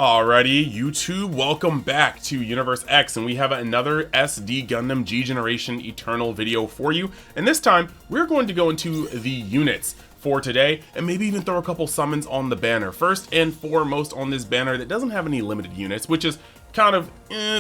Alrighty, YouTube, welcome back to Universe X, and we have another SD Gundam G Generation Eternal video for you. And this time, we're going to go into the units for today, and maybe even throw a couple summons on the banner. First and foremost on this banner that doesn't have any limited units, which is kind of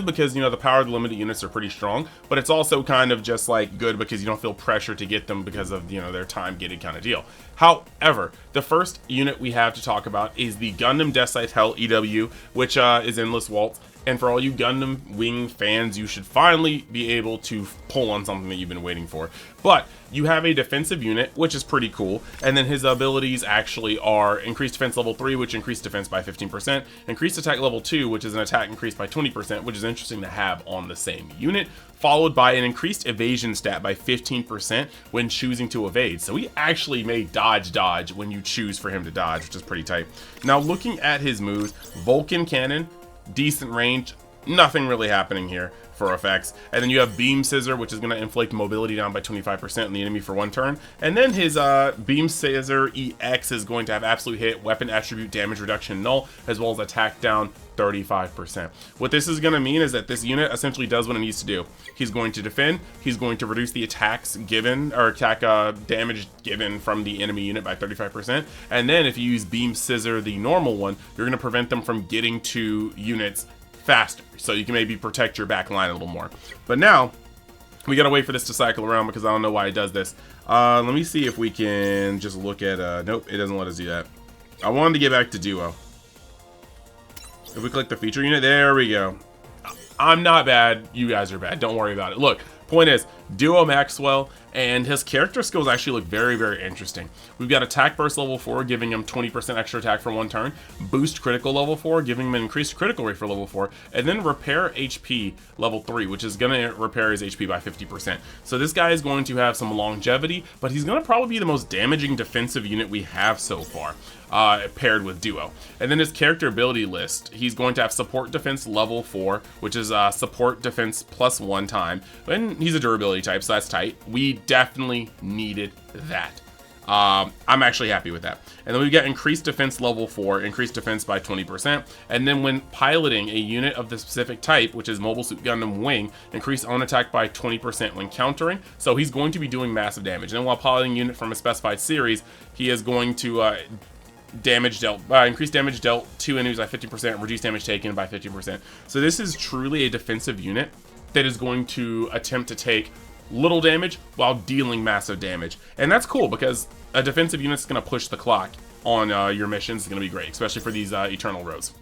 because, you know, the power of the limited units are pretty strong, but it's also kind of just like good because you don't feel pressure to get them because of, you know, their time gated kind of deal. However, the first unit we have to talk about is the Gundam Deathscythe Hell EW, which is Endless Waltz. And for all you Gundam Wing fans, you should finally be able to pull on something that you've been waiting for. But you have a defensive unit, which is pretty cool. And then his abilities actually are increased defense level 3, which increased defense by 15%. Increased attack level 2, which is an attack increased by 20%, which is interesting to have on the same unit. Followed by an increased evasion stat by 15% when choosing to evade. So he actually may dodge when you choose for him to dodge, which is pretty tight. Now looking at his moves, Vulcan Cannon, decent range, nothing really happening here for effects. And then you have Beam Scissor, which is going to inflict mobility down by 25% on the enemy for one turn. And then his Beam Scissor EX is going to have absolute hit, weapon attribute damage reduction null, as well as attack down 35%. What this is going to mean is that this unit essentially does what it needs to do. He's going to defend, he's going to reduce the attacks given, or attack damage given from the enemy unit by 35%. And then if you use Beam Scissor, the normal one, you're going to prevent them from getting to units faster, so you can maybe protect your back line a little more. But now we gotta wait for this to cycle around because I don't know why it does this. Let me see if we can just look at nope, it doesn't let us do that. I wanted to get back to Duo. If we click the feature unit, there we go. I'm not bad, you guys are bad, don't worry about it. Look, point is, Duo Maxwell and his character skills actually look very, very interesting. We've got attack burst level 4, giving him 20% extra attack for one turn, boost critical level 4, giving him an increased critical rate for level 4, and then repair HP level 3, which is going to repair his HP by 50%. So this guy is going to have some longevity, but he's going to probably be the most damaging defensive unit we have so far, paired with Duo. And then his character ability list, he's going to have support defense level 4, which is support defense plus 1 time, and he's a durability type, so that's tight. We definitely needed that. I'm actually happy with that. And then we've got increased defense level 4, increased defense by 20%. And then when piloting a unit of the specific type, which is Mobile Suit Gundam Wing, increased own attack by 20% when countering. So he's going to be doing massive damage. And then while piloting a unit from a specified series, he is going to increased damage dealt to enemies by 50%, reduce damage taken by 50%. So this is truly a defensive unit that is going to attempt to take little damage while dealing massive damage. And that's cool because a defensive unit is going to push the clock on your missions. Is going to be great, especially for these Eternal rows.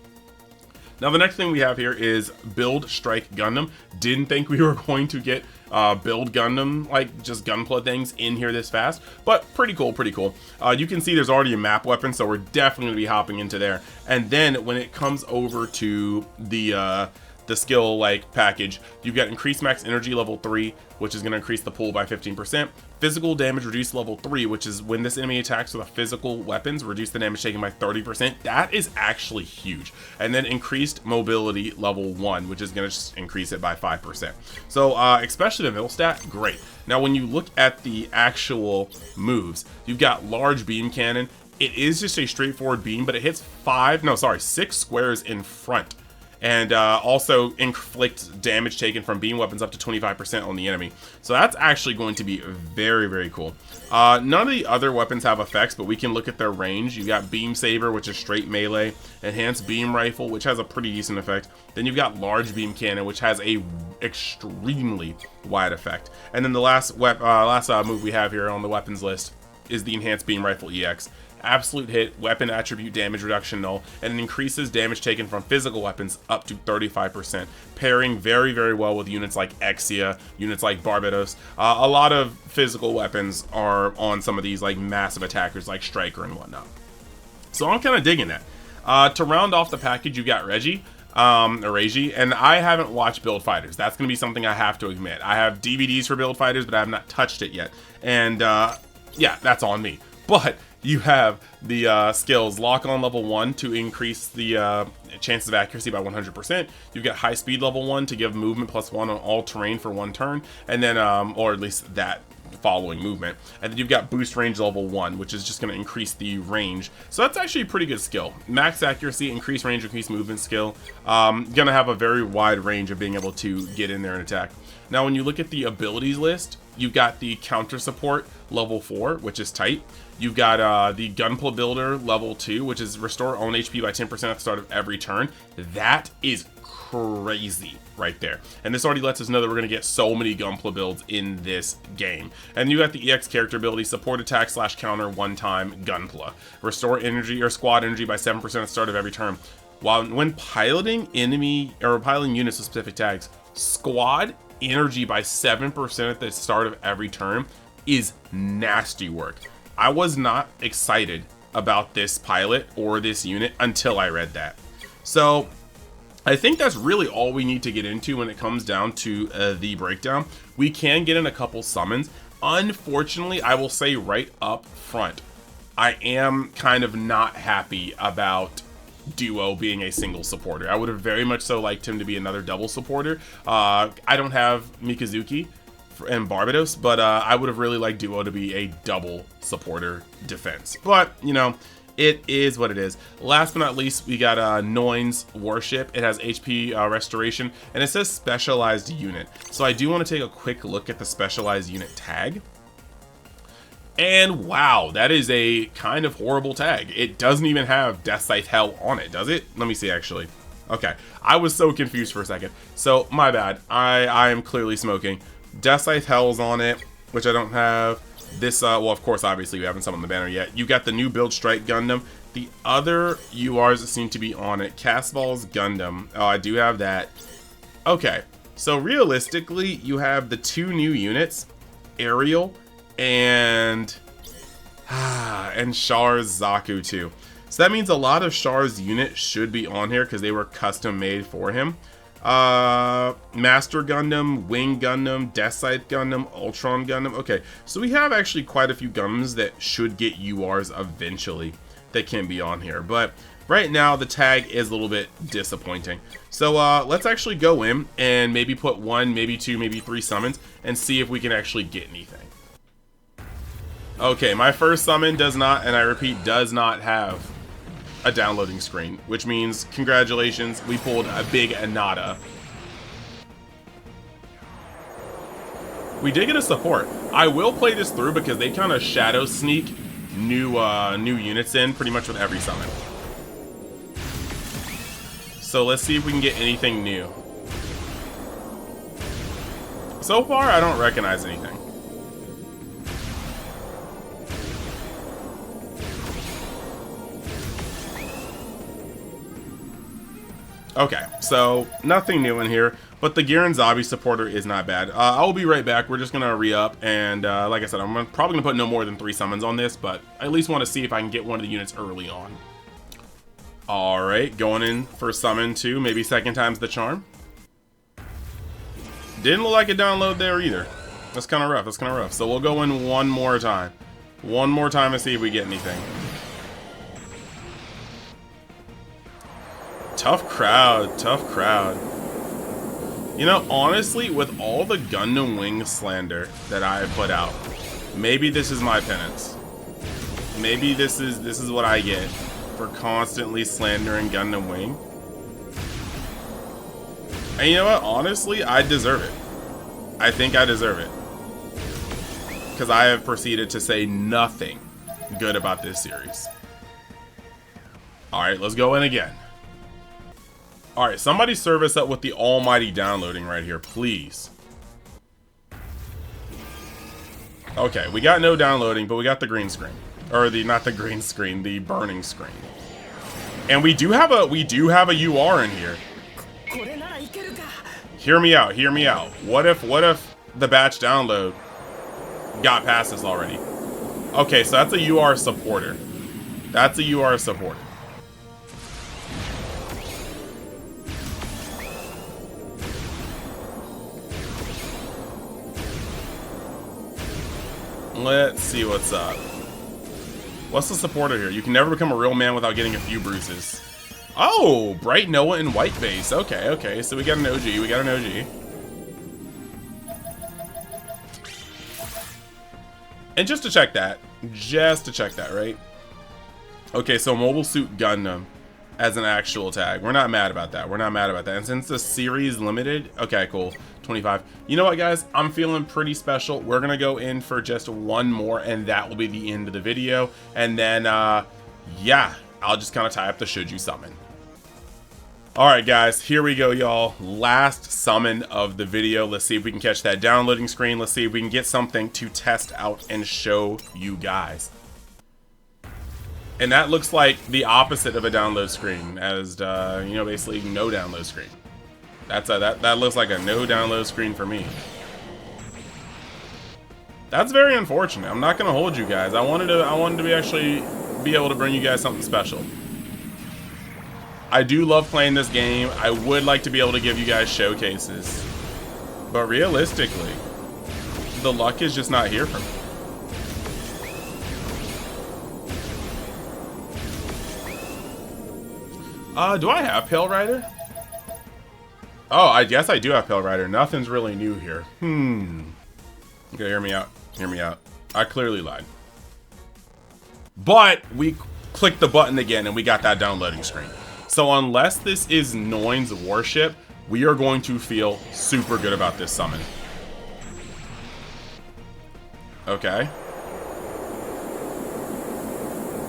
Now the next thing we have here is Build Strike Gundam. Didn't think we were going to get Build Gundam, like just gunpla things in here this fast, but pretty cool, pretty cool. You can see there's already a map weapon, so we're definitely going to be hopping into there. And then when it comes over to the skill like package, you've got increased max energy level 3, which is going to increase the pool by 15%. Physical damage reduced level 3, which is when this enemy attacks with a physical weapons, reduce the damage taken by 30%. That is actually huge. And then increased mobility level 1, which is going to just increase it by 5%. So especially the middle stat, great. Now when you look at the actual moves, you've got large beam cannon. It is just a straightforward beam, but it hits 6 squares in front. And also inflicts damage taken from beam weapons up to 25% on the enemy. So that's actually going to be very, very cool. None of the other weapons have effects, but we can look at their range. You got Beam Saber, which is straight melee. Enhanced Beam Rifle, which has a pretty decent effect. Then you've got Large Beam Cannon, which has a extremely wide effect. And then the last move we have here on the weapons list is the Enhanced Beam Rifle EX. Absolute hit, weapon attribute damage reduction null, and it increases damage taken from physical weapons up to 35%, pairing very, very well with units like Exia, units like Barbados. A lot of physical weapons are on some of these like massive attackers like Striker and whatnot. So I'm kind of digging that. To round off the package, you got Reggie, and I haven't watched Build Fighters. That's going to be something I have to admit. I have DVDs for Build Fighters, but I have not touched it yet. And yeah, that's on me. But you have the skills Lock On level 1 to increase the chances of accuracy by 100%. You've got High Speed level 1 to give movement +1 on all terrain for one turn, and then or at least that following movement. And then you've got boost range level 1, which is just going to increase the range. So that's actually a pretty good skill. Max accuracy, increase range, increase movement skill. Gonna have a very wide range of being able to get in there and attack. Now when you look at the abilities list, you've got the counter support level 4, which is tight. You've got the Gunpla Builder level 2, which is restore own HP by 10% at the start of every turn. That is crazy right there. And this already lets us know that we're going to get so many Gunpla builds in this game. And you got the EX character ability, support attack / counter one time Gunpla. Restore energy or squad energy by 7% at the start of every turn. When piloting enemy or piloting units with specific tags, squad energy by 7% at the start of every turn is nasty work. I was not excited about this pilot or this unit until I read that. So I think that's really all we need to get into when it comes down to the breakdown. We can get in a couple summons. Unfortunately, I will say right up front, I am kind of not happy about Duo being a single supporter. I would have very much so liked him to be another double supporter. I don't have Mikazuki and Barbados, but I would have really liked Duo to be a double supporter defense. But, you know, it is what it is. Last but not least, we got Noin's Warship. It has HP restoration, and it says specialized unit. So I do want to take a quick look at the specialized unit tag. And wow, that is a kind of horrible tag. It doesn't even have Deathscythe Hell on it, does it? Let me see, actually. Okay, I was so confused for a second. So, my bad. I am clearly smoking. Deathscythe Hell's on it, which I don't have. This, well, of course, obviously, we haven't summoned the banner yet. You got the new Build Strike Gundam. The other URs that seem to be on it, Castball's Gundam. Oh, I do have that. Okay, so realistically, you have the two new units, Ariel and Char's Zaku too. So that means a lot of Char's units should be on here because they were custom made for him. Master Gundam, Wing Gundam, Deathscythe Gundam, Ultron Gundam. Okay, so we have actually quite a few Gundams that should get URs eventually that can be on here. But right now the tag is a little bit disappointing. So let's actually go in and maybe put 1, maybe 2, maybe 3 summons and see if we can actually get anything. Okay, my first summon does not, and I repeat, does not have a downloading screen, which means congratulations, we pulled a big Anata. We did get a support. I will play this through because they kind of shadow sneak new units in pretty much with every summon. So let's see if we can get anything new. So far, I don't recognize anything. Okay, so nothing new in here, but the Garen Zabi supporter is not bad. I will be right back. We're just going to re-up, and like I said, I'm probably going to put no more than 3 summons on this, but I at least want to see if I can get one of the units early on. Alright, going in for summon 2, maybe second time's the charm. Didn't look like a download there either. That's kind of rough, that's kind of rough. So we'll go in one more time. One more time and see if we get anything. Tough crowd, tough crowd. You know, honestly, with all the Gundam Wing slander that I have put out, maybe this is my penance. Maybe this is what I get for constantly slandering Gundam Wing. And you know what? Honestly, I deserve it. I think I deserve it. Because I have proceeded to say nothing good about this series. Alright, let's go in again. Alright, somebody serve us up with the almighty downloading right here, please. Okay, we got no downloading, but we got the green screen. Or not the green screen, the burning screen. And we do have a UR in here. Hear me out, hear me out. What if the batch download got past us already? Okay, so that's a UR supporter. That's a UR supporter. Let's see what's up. What's the supporter here? You can never become a real man without getting a few bruises. Oh, Bright Noah and White Base. Okay, okay. So we got an OG. We got an OG. And just to check that, right? Okay, so Mobile Suit Gundam as an actual tag. We're not mad about that. We're not mad about that. And since the series limited, okay, cool. 25. You know what, guys? I'm feeling pretty special. We're gonna go in for just one more, and that will be the end of the video. And then, yeah, I'll just kind of tie up the should you summon. All right, guys, here we go, y'all. Last summon of the video. Let's see if we can catch that downloading screen. Let's see if we can get something to test out and show you guys. And that looks like the opposite of a download screen, as you know, basically no download screen. That looks like a no download screen for me. That's very unfortunate. I'm not gonna hold you guys. I wanted to actually be able to bring you guys something special. I do love playing this game. I would like to be able to give you guys showcases, but realistically, the luck is just not here for me. Do I have Pale Rider? Oh, I guess I do have Pale Rider. Nothing's really new here. Okay, hear me out. Hear me out. I clearly lied. But we clicked the button again and we got that downloading screen. So unless this is Noin's Warship, we are going to feel super good about this summon. Okay.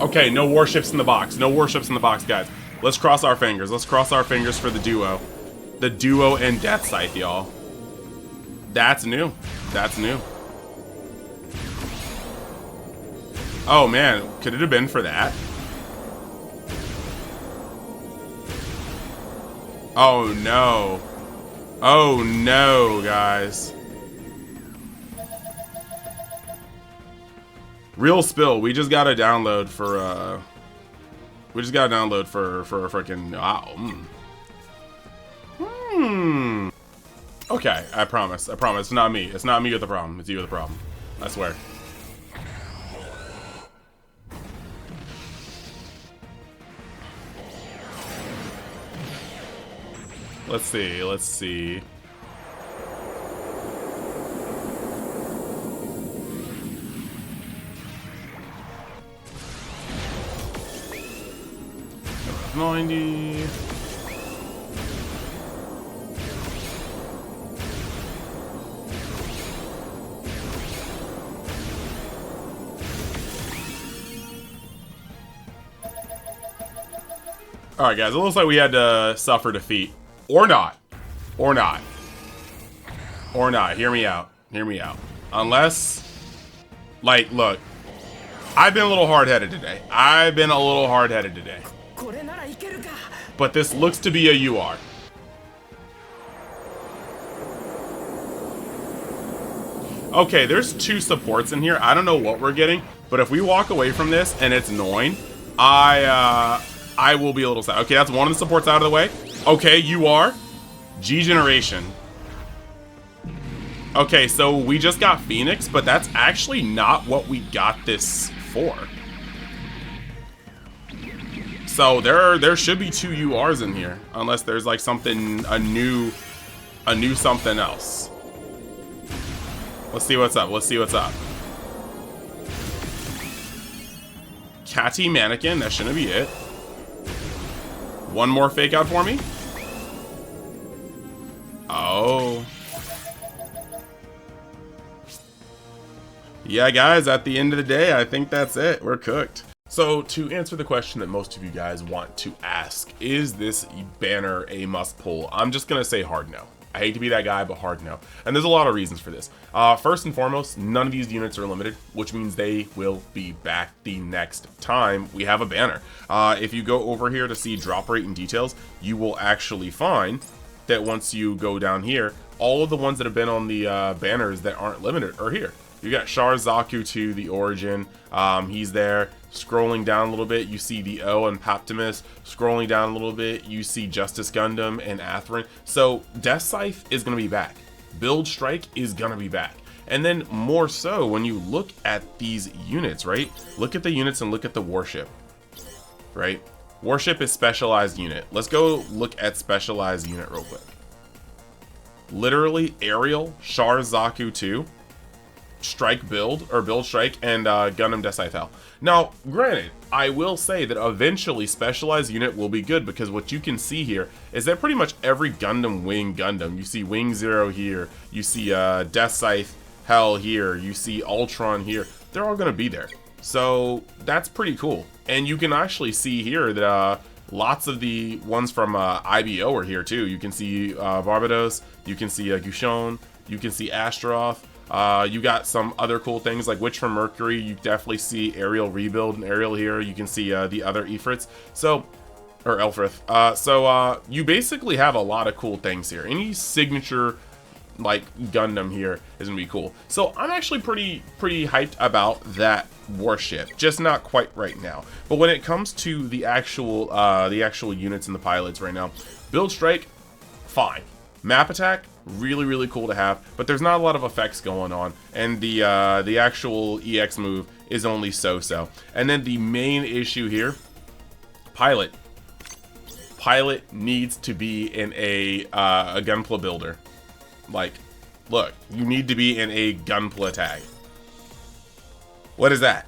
Okay, no warships in the box. No warships in the box, guys. Let's cross our fingers. Let's cross our fingers for the duo. The duo and Deathscythe, y'all. That's new. That's new. Oh, man. Could it have been for that? Oh, no. Oh, no, guys. Real spill. We just got a download for, We just got a download for a freaking... Wow. Okay, I promise. I promise. It's not me. It's not me with the problem. It's you with the problem. I swear. Let's see. Let's see. $90. Alright, guys, it looks like we had to suffer defeat. Or not. Or not. Or not. Hear me out. Hear me out. Unless, like, look. I've been a little hard-headed today. I've been a little hard-headed today. But this looks to be a UR. Okay, there's two supports in here. I don't know what we're getting, but if we walk away from this and it's Noin, I will be a little sad. Okay, that's one of the supports out of the way. Okay, UR. G Generation. Okay, so we just got Phoenix, but that's actually not what we got this for. So there should be two URs in here, unless there's like something a new something else. Let's see what's up. Let's see what's up. Catty Mannequin, that shouldn't be it. One more fake out for me. Oh. Yeah, guys, at the end of the day, I think that's it. We're cooked. So, to answer the question that most of you guys want to ask, is this banner a must pull? I'm just gonna say hard no. I hate to be that guy, but hard no. And there's a lot of reasons for this. First and foremost, none of these units are limited, which means they will be back the next time we have a banner. If you go over here to see drop rate and details, you will actually find that once you go down here, all of the ones that have been on the banners that aren't limited are here. You got Char Zaku 2, the Origin. He's there. Scrolling down a little bit, you see the O and Paptimus. Scrolling down a little bit, you see Justice Gundam and Atherin. So Deathscythe is going to be back. Build Strike is going to be back. And then more so, when you look at these units, right? Look at the units and look at the Warship, right? Warship is specialized unit. Let's go look at specialized unit real quick. Literally, Ariel, Char Zaku 2. Strike Build, or Build Strike, and Gundam Deathscythe Hell. Now, granted, I will say that eventually Specialized Unit will be good, because what you can see here is that pretty much every Gundam Wing Gundam, you see Wing Zero here, you see Deathscythe Hell here, you see Ultron here, they're all going to be there. So that's pretty cool. And you can actually see here that lots of the ones from IBO are here too. You can see Barbados, you can see Gushon, you can see Astaroth. You got some other cool things like Witch from Mercury. You definitely see Aerial Rebuild and Aerial here. You can see the other Ifrits. So, or Elfrith. You basically have a lot of cool things here. Any signature like Gundam here is gonna be cool. So I'm actually pretty hyped about that warship, just not quite right now. But when it comes to the actual units and the pilots right now, Build Strike, fine. Map Attack, really cool to have, but there's not a lot of effects going on, and the actual EX move is only so-so. And then the main issue here, Pilot needs to be in a Gunpla builder. Like, look, you need to be in a Gunpla tag. What is that?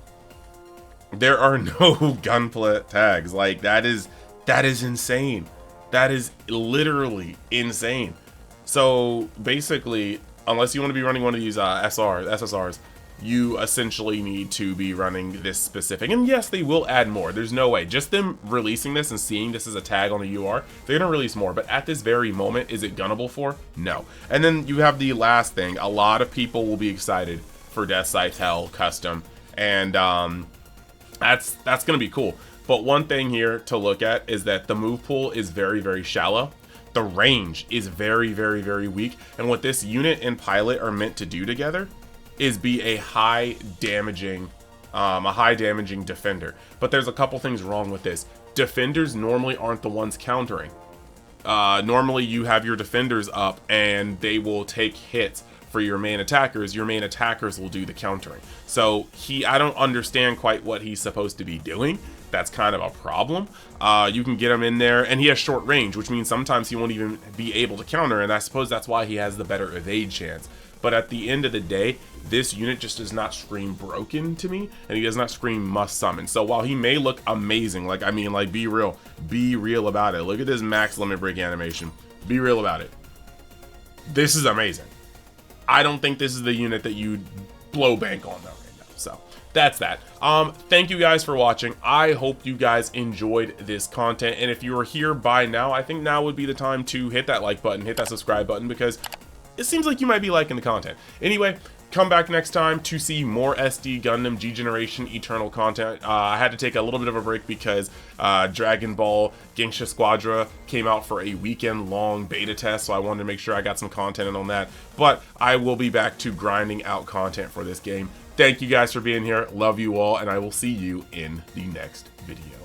There are no Gunpla tags. Like, that is insane. That is literally insane. So basically, unless you want to be running one of these SSRs, you essentially need to be running this specific. And yes, they will add more. There's no way. Just them releasing this and seeing this as a tag on the UR, they're going to release more. But at this very moment, is it gunnable for? No. And then you have the last thing. A lot of people will be excited for Deathscythe Hell Custom. And that's going to be cool. But one thing here to look at is that the move pool is very shallow. The range is very weak. And what this unit and pilot are meant to do together is be a high damaging defender. But there's a couple things wrong with this. Defenders normally aren't the ones countering. Normally you have your defenders up and they will take hits for your main attackers. Your main attackers will do the countering. So I don't understand quite what he's supposed to be doing. That's kind of a problem. You can get him in there, and he has short range, which means sometimes he won't even be able to counter, and I suppose that's why he has the better evade chance. But at the end of the day, this unit just does not scream broken to me, and he does not scream must summon. So while he may look amazing, like, I mean, like, be real about it. Look at this max limit break animation. Be real about it. This is amazing. I don't think this is the unit that you blow bank on though right now. So that's that. Thank you guys for watching. I hope you guys enjoyed this content, and if you are here by now, I think now would be the time to hit that like button, hit that subscribe button, because it seems like you might be liking the content. Anyway, come back next time to see more SD Gundam G Generation Eternal content. I had to take a little bit of a break because Dragon Ball Geisha Squadra came out for a weekend-long beta test, so I wanted to make sure I got some content in on that. But I will be back to grinding out content for this game. Thank you guys for being here. Love you all, and I will see you in the next video.